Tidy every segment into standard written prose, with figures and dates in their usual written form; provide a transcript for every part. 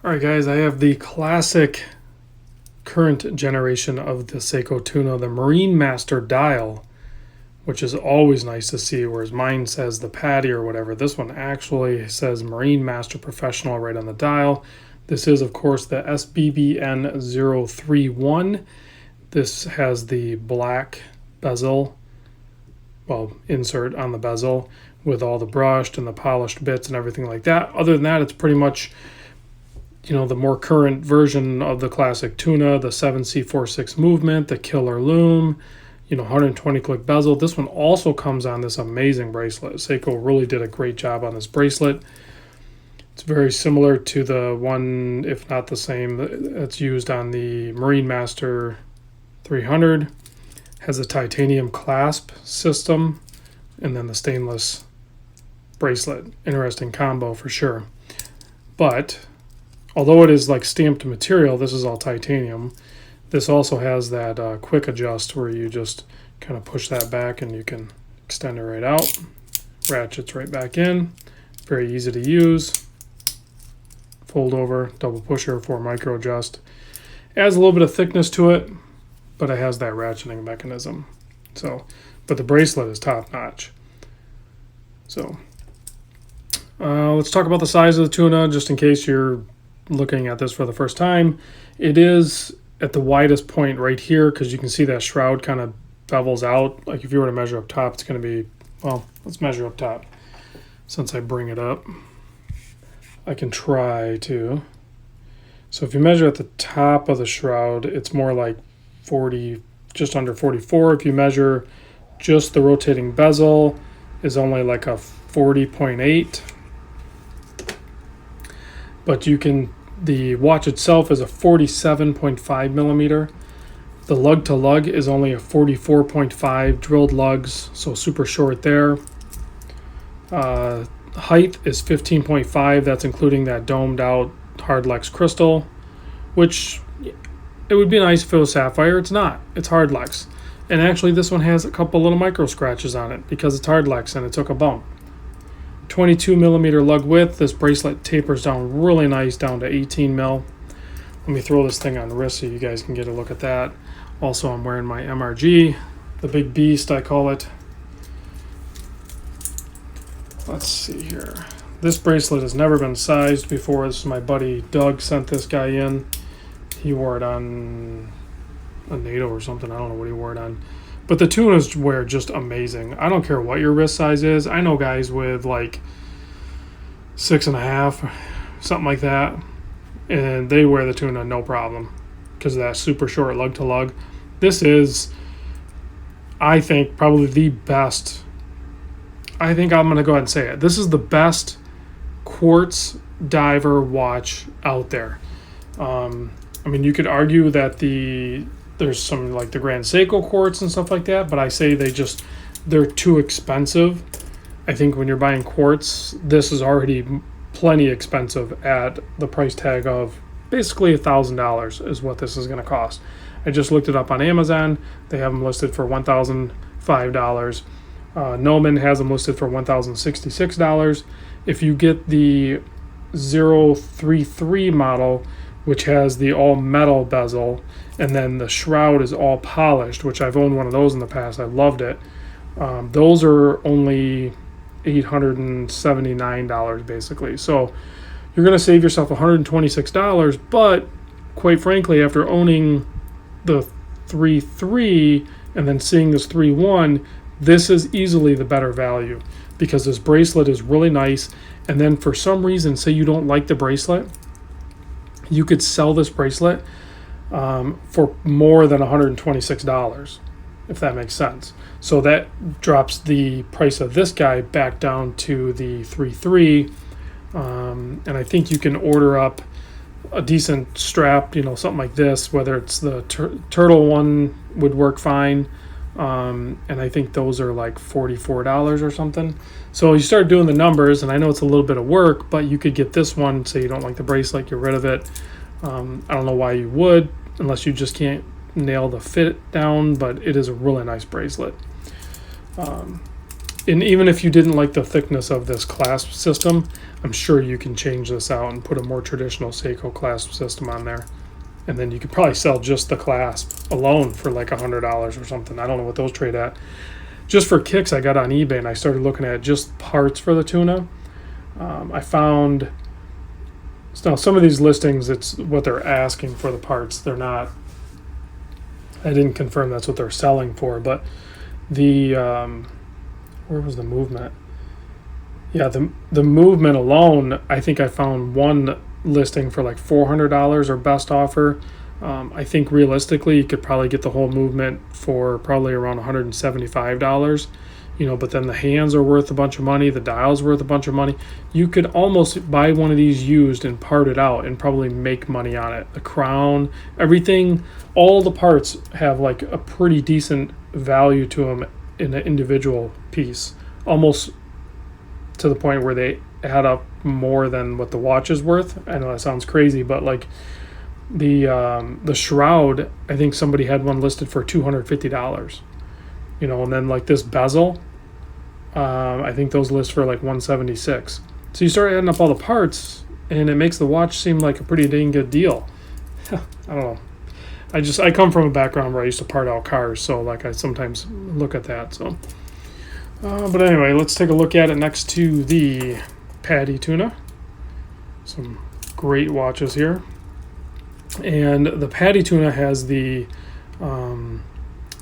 All right, guys, I have the classic current generation of the Seiko tuna, the Marine Master dial, which is always nice to see, whereas mine says the Patty or whatever. This one actually says Marine Master Professional right on the dial. This is, of course, the sbbn031. This has the black bezel, well, insert on the bezel with all the brushed and the polished bits and everything like that. Other than that, it's pretty much, you know, the more current version of the classic tuna, the 7C46 movement, the killer Lume, you know, 120 click bezel. This one also comes on this amazing bracelet. Seiko really did a great job on this bracelet. It's very similar to the one, if not the same, that's used on the Marine Master 300. Has a titanium clasp system and then the stainless bracelet. Interesting combo for sure. But although it is like stamped material, this is all titanium. This also has that quick adjust where you just kind of push that back and you can extend it right out. Ratchets right back in. Very easy to use. Fold over, double pusher for micro adjust. Adds a little bit of thickness to it, but it has that ratcheting mechanism. So, but the bracelet is top notch. So, let's talk about the size of the tuna, just in case you're looking at this for the first time. It is at the widest point right here because you can see that shroud kind of bevels out. Like if you were to measure up top, it's going to be, well, let's measure up top. Since I bring it up, I can try to. So if you measure at the top of the shroud, it's more like 40, just under 44. If you measure just the rotating bezel, is only like a 40.8. But you can, the watch itself is a 47.5 millimeter. The lug to lug is only a 44.5 drilled lugs, so super short there. Height is 15.5. That's including that domed out hardlex crystal, which it would be nice if it was sapphire. It's not. It's hardlex. And actually this one has a couple little micro scratches on it because it's hardlex and it took a bump. 22 millimeter lug width. This bracelet tapers down really nice down to 18 mil. Let me throw this thing on the wrist so you guys can get a look at that. Also, I'm wearing my MRG, the big beast I call it. Let's see here. This bracelet has never been sized before. This is my buddy Doug sent this guy in. He wore it on a NATO or something. I don't know what he wore it on. But the tunas wear just amazing. I don't care what your wrist size is. I know guys with like 6.5, something like that, and they wear the tuna no problem because of that super short lug to lug. This is, I think, probably the best. I think I'm going to go ahead and say it. This is the best quartz diver watch out there. I mean, you could argue that there's some like the Grand Seiko quartz and stuff like that, but I say they're too expensive. I think when you're buying quartz, this is already plenty expensive at the price tag of basically $1,000 is what this is going to cost. I just looked it up on Amazon. They have them listed for $1,005. Noman has them listed for $1,066. If you get the 033 model, which has the all metal bezel, and then the shroud is all polished, which I've owned one of those in the past. I loved it. Those are only $879 basically. So you're going to save yourself $126, but quite frankly, after owning the 3.3 and then seeing this 3.1, this is easily the better value because this bracelet is really nice. And then for some reason, say you don't like the bracelet, you could sell this bracelet for more than $126, if that makes sense. So that drops the price of this guy back down to the 3.3, and I think you can order up a decent strap, you know, something like this, whether it's the turtle one would work fine, and I think those are like $44 or something. So you start doing the numbers, and I know it's a little bit of work, but you could get this one, say you don't like the bracelet, get rid of it. I don't know why you would, unless you just can't nail the fit down, but it is a really nice bracelet. And even if you didn't like the thickness of this clasp system, I'm sure you can change this out and put a more traditional Seiko clasp system on there. And then you could probably sell just the clasp alone for like $100 or something. I don't know what those trade at. Just for kicks, I got on eBay and I started looking at just parts for the tuna. I found, now some of these listings, it's what they're asking for the parts. They're not, I didn't confirm that's what they're selling for, but the, where was the movement? Yeah, the movement alone, I think I found one listing for like $400 or best offer. I think realistically you could probably get the whole movement for probably around $175, but then the hands are worth a bunch of money, the dial's worth a bunch of money. You could almost buy one of these used and part it out and probably make money on it. The crown, everything, all the parts have like a pretty decent value to them in an individual piece, almost to the point where they add up more than what the watch is worth. I know that sounds crazy, but like the shroud, I think somebody had one listed for $250, and then like this bezel, I think those list for like $176. So you start adding up all the parts and it makes the watch seem like a pretty dang good deal. I don't know. I come from a background where I used to part out cars, so like I sometimes look at that. So, but anyway, let's take a look at it next to the Patty tuna. Some great watches here, and the Patty tuna has the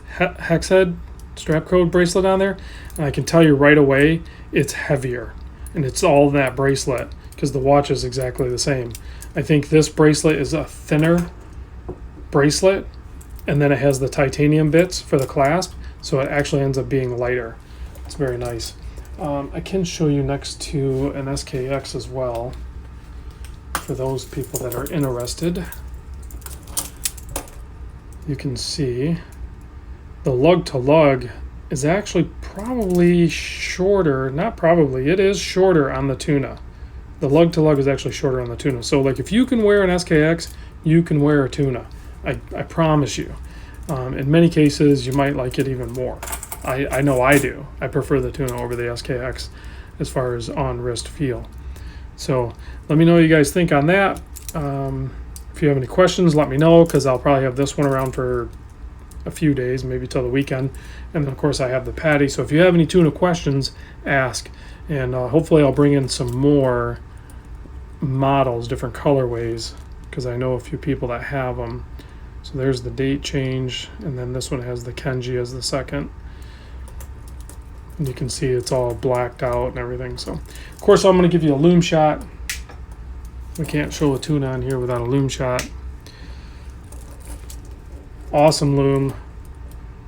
hex head strap code bracelet on there, and I can tell you right away it's heavier, and it's all that bracelet because the watch is exactly the same. I think this bracelet is a thinner bracelet, and then it has the titanium bits for the clasp, so it actually ends up being lighter. It's very nice. I can show you next to an SKX as well for those people that are interested. You can see the lug to lug is actually probably shorter, not probably, it is shorter on the tuna. The lug to lug is actually shorter on the tuna. So like if you can wear an SKX, you can wear a tuna. I promise you. In many cases, you might like it even more. I know I do. I prefer the tuna over the SKX as far as on-wrist feel. So let me know what you guys think on that. If you have any questions, let me know, because I'll probably have this one around for a few days, maybe till the weekend. And then, of course, I have the Patty. So if you have any tuna questions, ask. And hopefully I'll bring in some more models, different colorways, because I know a few people that have them. So there's the date change, and then this one has the Kenji as the second. And you can see it's all blacked out and everything. So, of course, I'm going to give you a Lume shot. We can't show a tuna on here without a Lume shot. Awesome Lume.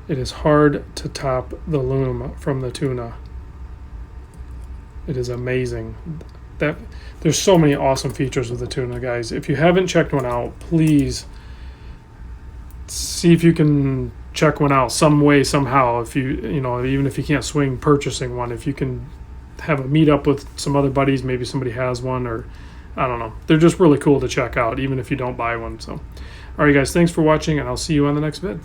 It is hard to top the Lume from the tuna. It is amazing. There's so many awesome features with the tuna, guys. If you haven't checked one out, please see if you can check one out some way, somehow. If even if you can't swing purchasing one, if you can have a meetup with some other buddies, maybe somebody has one, or I don't know. They're just really cool to check out, even if you don't buy one. So, all right, guys, thanks for watching, and I'll see you on the next vid.